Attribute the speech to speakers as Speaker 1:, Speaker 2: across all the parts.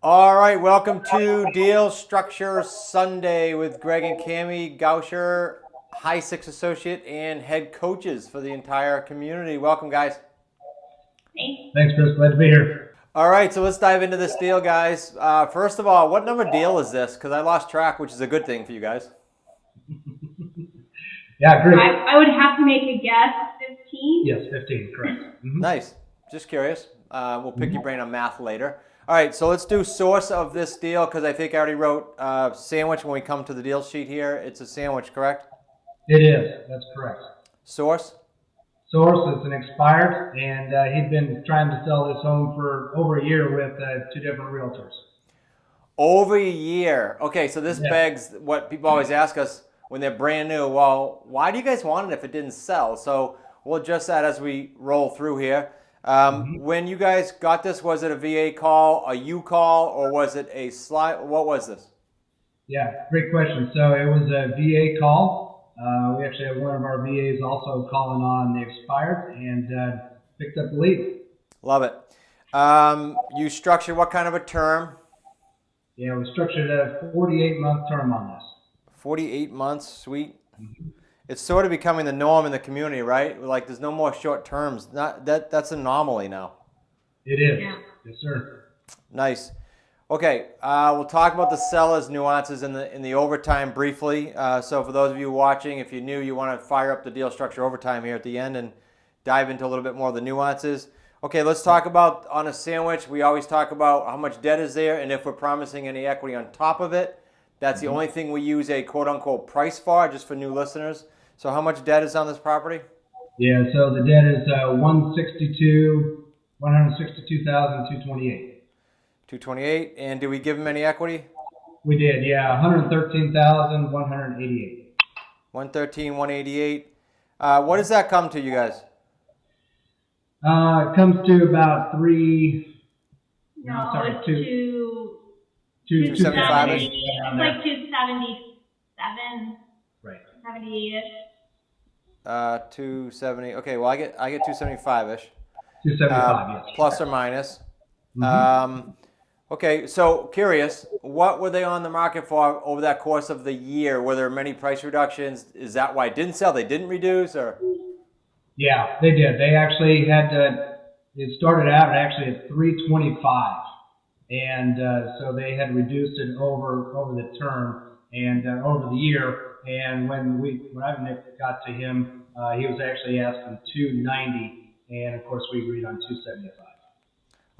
Speaker 1: All right, welcome to Deal Structure Sunday with Greg and Cami, Goucher, High Six Associate, and head coaches for the entire community. Welcome, guys.
Speaker 2: Thanks, Chris. Glad to be here.
Speaker 1: All right, so let's dive into this deal, guys. First of all, what number deal is this? Because I lost track, which is a good thing for you guys.
Speaker 2: Yeah, great.
Speaker 3: I would have to make a guess. 15?
Speaker 2: Yes, 15, correct.
Speaker 1: Nice. Just curious. We'll pick your brain on math later. All right, so let's do source of this deal because I think I already wrote sandwich when we come to the deal sheet here. It's a sandwich, correct?
Speaker 2: It is. That's correct.
Speaker 1: Source?
Speaker 2: Source is an expired, and he'd been trying to sell this home for over a year with two different realtors.
Speaker 1: Over a year. Okay, so this
Speaker 2: Yeah.
Speaker 1: begs what people always ask us when they're brand new. Well, why do you guys want it if it didn't sell? So we'll adjust that as we roll through here. When you guys got this, was it a VA call, a U call, or was it a slide? What was this?
Speaker 2: Yeah, great question. So it was a VA call. We actually have one of our VAs also calling on the expired and picked up the lead.
Speaker 1: Love it. You structured what kind of a term?
Speaker 2: Yeah, we structured a 48-month term on this.
Speaker 1: 48 months, sweet. It's sort of becoming the norm in the community, right? Like there's no more short terms. That's an anomaly now.
Speaker 2: It is.
Speaker 3: Yeah.
Speaker 2: Yes, sir.
Speaker 1: Nice. Okay, we'll talk about the seller's nuances in the overtime briefly. So for those of you watching, if you're new, you want to fire up the deal structure overtime here at the end and dive into a little bit more of the nuances. Okay, let's talk about on a sandwich. We always talk about how much debt is there and if we're promising any equity on top of it. That's the only thing we use a quote-unquote price for, just for new listeners. So how much debt is on this property?
Speaker 2: Yeah, so the debt is 162,228.
Speaker 1: 228. And do we give them any equity?
Speaker 2: We did, yeah, 113,188.
Speaker 1: 113, 188. What does that come to, you guys?
Speaker 2: It comes to about
Speaker 3: No,
Speaker 2: two,
Speaker 1: 275 -ish.
Speaker 3: It's like 277,
Speaker 2: Right.
Speaker 3: 78-ish.
Speaker 1: 270. Okay, well I get 275-ish.
Speaker 2: 275, yes.
Speaker 1: Plus or minus. Okay, so curious, what were they on the market for over that course of the year? Were there many price reductions? Is that why it didn't sell? They didn't reduce, or?
Speaker 2: Yeah, they did. They actually had it started out actually at 325, and so they had reduced it over the term and over the year. And when I got to him, he was actually asking 290, and of course we agreed on 275.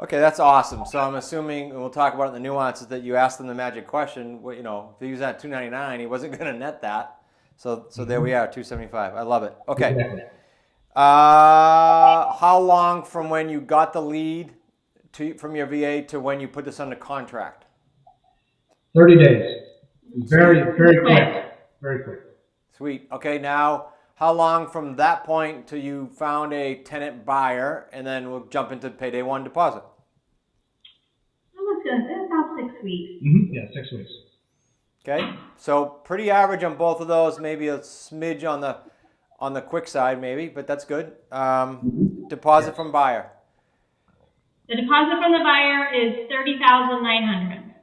Speaker 1: Okay, that's awesome. So I'm assuming, and we'll talk about it in the nuances, that you asked them the magic question. Well, you know, if he was at 299, he wasn't going to net that. So there we are, 275. I love it. Okay.
Speaker 2: Exactly.
Speaker 1: How long from when you got the lead from your VA to when you put this under contract?
Speaker 2: 30 days. Very, very quick. Very quick.
Speaker 1: Sweet. Okay, now how long from that point till you found a tenant buyer, and then we'll jump into payday one deposit?
Speaker 3: I was going to say about 6 weeks.
Speaker 2: Yeah, 6 weeks.
Speaker 1: Okay, so pretty average on both of those. Maybe a smidge on the quick side, maybe, but that's good. Deposit from buyer.
Speaker 3: The deposit from the buyer is $30,900.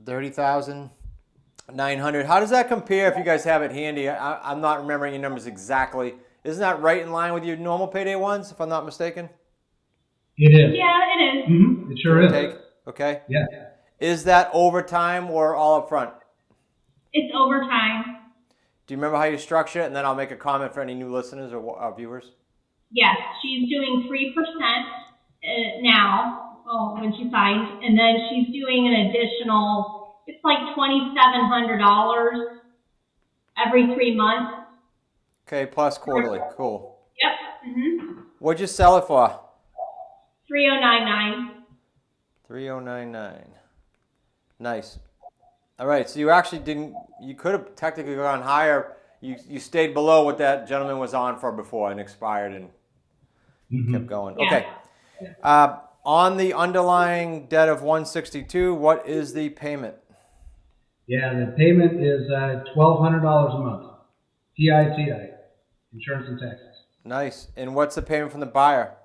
Speaker 1: 30,900. How does that compare if you guys have it handy? I'm not remembering your numbers exactly. Isn't that right in line with your normal payday ones, if I'm not mistaken?
Speaker 2: It is.
Speaker 3: Yeah, it is.
Speaker 2: It sure is.
Speaker 1: Okay.
Speaker 2: Yeah.
Speaker 1: Is that overtime or all up front?
Speaker 3: It's overtime.
Speaker 1: Do you remember how you structure it? And then I'll make a comment for any new listeners or viewers.
Speaker 3: Yes, she's doing 3% now when she signs, and then she's doing an additional, it's like $2,700 every 3 months.
Speaker 1: Okay, plus quarterly. Cool.
Speaker 3: Yep.
Speaker 1: What'd you sell it for?
Speaker 3: 3099.
Speaker 1: 3099. Nice. All right, so you actually didn't, you could have technically gone higher. You stayed below what that gentleman was on for before and expired and kept going.
Speaker 3: Yeah.
Speaker 1: Okay. On the underlying debt of 162, what is the payment?
Speaker 2: Yeah, the payment is $1,200 a month. PITI, insurance and taxes.
Speaker 1: Nice. And what's the payment from the buyer?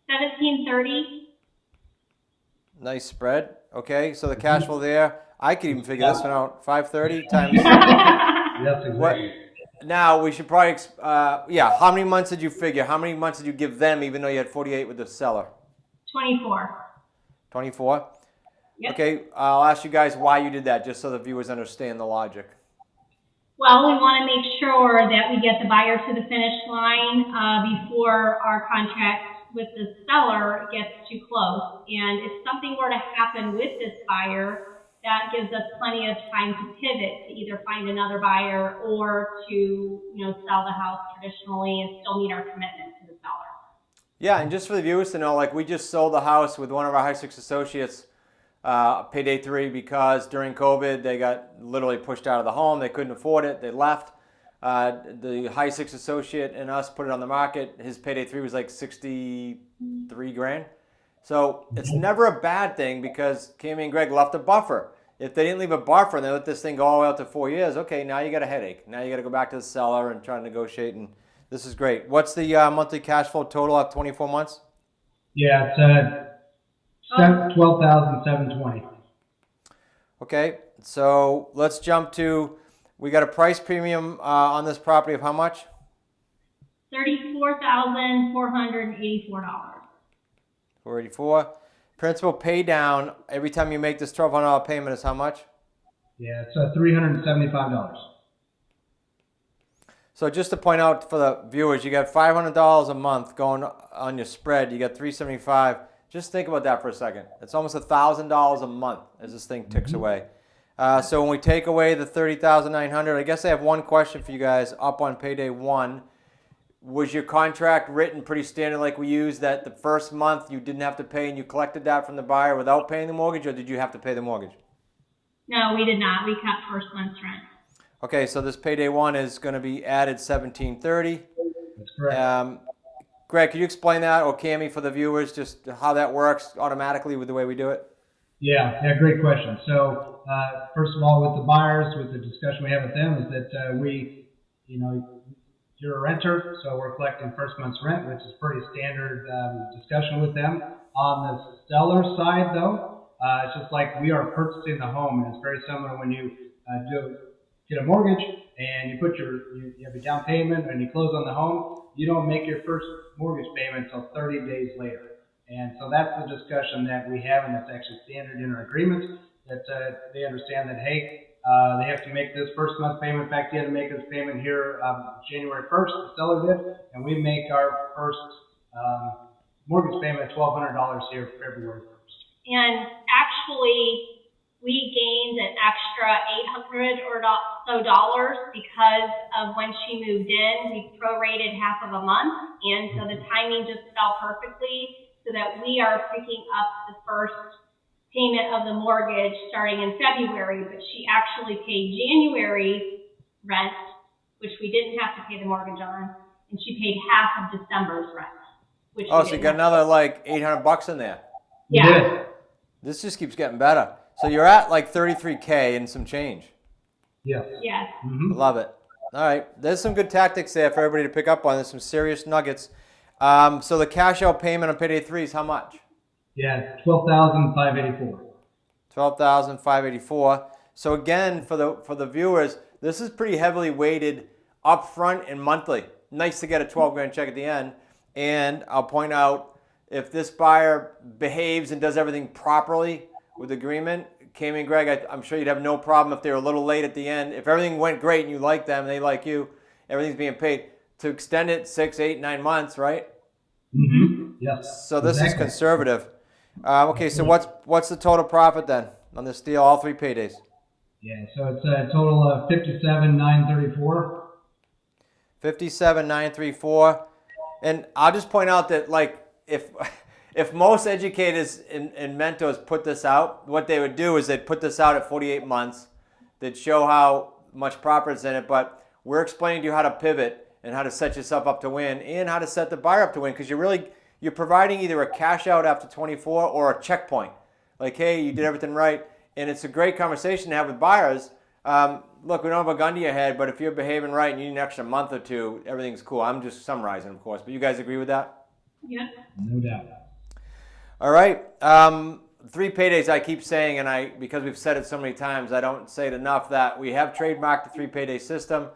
Speaker 3: 1730.
Speaker 1: Nice spread. Okay, so the cash flow there, I could even figure this one out. 530 times.
Speaker 2: Yes, exactly.
Speaker 1: What? Now we should probably, yeah. How many months did you figure? How many months did you give them, even though you had 48 with the seller?
Speaker 3: 24.
Speaker 1: 24.
Speaker 3: Yep.
Speaker 1: Okay, I'll ask you guys why you did that, just so the viewers understand the logic.
Speaker 3: Well, we want to make sure that we get the buyer to the finish line before our contract with the seller gets too close. And if something were to happen with this buyer, that gives us plenty of time to pivot to either find another buyer or to, sell the house traditionally and still meet our commitment to the seller.
Speaker 1: Yeah, and just for the viewers to know, like we just sold the house with one of our high six associates, Payday 3, because during COVID they got literally pushed out of the home. They couldn't afford it. They left. The high six associate and us put it on the market. His Payday 3 was like 63 grand. So it's never a bad thing because Cami and Greg left a buffer. If they didn't leave a buffer and they let this thing go all the way out to 4 years, okay, now you got a headache. Now you got to go back to the seller and try to negotiate. And this is great. What's the monthly cash flow total of 24 months?
Speaker 2: Yeah, it's 12,720.
Speaker 1: Okay, so let's jump to, we got a price premium on this property of how much?
Speaker 3: $34,484.
Speaker 1: 484. Principal pay down every time you make this $1,200 payment is how much?
Speaker 2: Yeah, it's $375.
Speaker 1: So just to point out for the viewers, you got $500 a month going on your spread. You got $375. Just think about that for a second. It's almost $1,000 a month as this thing ticks away. So when we take away the $30,900, I guess I have one question for you guys up on Payday 1. Was your contract written pretty standard like we use, that the first month you didn't have to pay and you collected that from the buyer without paying the mortgage, or did you have to pay the mortgage?
Speaker 3: No, we did not. We kept first month's rent.
Speaker 1: Okay, so this Payday 1 is going to be added $1,730.
Speaker 2: That's correct.
Speaker 1: Greg, could you explain that, or Cami, for the viewers, just how that works automatically with the way we do it?
Speaker 2: Yeah, great question. So, first of all, with the buyers, with the discussion we have with them, is that you're a renter, so we're collecting first month's rent, which is pretty standard discussion with them. On the seller side, though, it's just like we are purchasing the home, and it's very similar when you get a mortgage and you put you have a down payment and you close on the home. You don't make your first mortgage payment until 30 days later. And so that's the discussion that we have, and that's actually standard in our agreement, that they understand that, hey, they have to make this first month payment. In fact, they had to make this payment here January 1st, the seller did, and we make our first mortgage payment at $1,200 here February 1st.
Speaker 3: And actually, we gained an extra $800 or so because of when she moved in. We prorated half of a month, and so the timing just fell perfectly so that we are picking up the first payment of the mortgage starting in February, but she actually paid January rent, which we didn't have to pay the mortgage on, and she paid half of December's rent. Which
Speaker 1: Oh, so you got another like $800 in there.
Speaker 3: Yeah.
Speaker 1: This just keeps getting better. So you're at like $33K and some change.
Speaker 2: Yes.
Speaker 3: Yes.
Speaker 2: Mm-hmm.
Speaker 1: Love it. All right, there's some good tactics there for everybody to pick up on. There's some serious nuggets. So the cash out payment on Payday 3 is how much?
Speaker 2: Yeah, $12,584.
Speaker 1: $12,584. So again, for the viewers, this is pretty heavily weighted up front and monthly. Nice to get a 12 grand check at the end. And I'll point out, if this buyer behaves and does everything properly with agreement, Cami and Greg, I'm sure you'd have no problem if they were a little late at the end. If everything went great and you like them and they like you, everything's being paid, to extend it 6, 8, 9 months, right?
Speaker 2: Mm-hmm. Yes.
Speaker 1: So this is conservative. Okay, so what's the total profit then on this deal, all 3 paydays?
Speaker 2: Yeah, so it's a total of $57,934.
Speaker 1: $57,934. And I'll just point out that, like, if most educators and mentors put this out, what they would do is they'd put this out at 48 months. They'd show how much profit is in it, but we're explaining to you how to pivot and how to set yourself up to win and how to set the buyer up to win, because you're providing either a cash out after 24 or a checkpoint. Like, hey, you did everything right. And it's a great conversation to have with buyers. Look, we don't have a gun to your head, but if you're behaving right and you need an extra month or two, everything's cool. I'm just summarizing, of course, but you guys agree with that?
Speaker 3: Yep.
Speaker 2: No doubt.
Speaker 1: All right. 3 paydays I keep saying, and because we've said it so many times, I don't say it enough, that we have trademarked the 3 payday system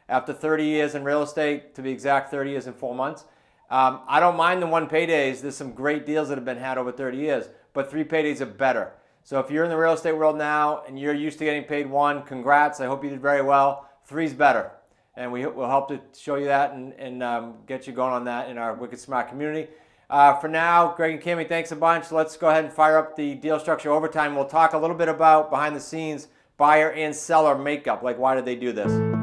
Speaker 1: after 30 years in real estate, to be exact, 30 years and 4 months. I don't mind the 1 paydays. There's some great deals that have been had over 30 years, but 3 paydays are better. So if you're in the real estate world now and you're used to getting paid 1, congrats. I hope you did very well. 3's better. And we'll help to show you that and get you going on that in our Wicked Smart community. For now, Greg and Cami, thanks a bunch. Let's go ahead and fire up the deal structure overtime. We'll talk a little bit about behind the scenes buyer and seller makeup, like why did they do this.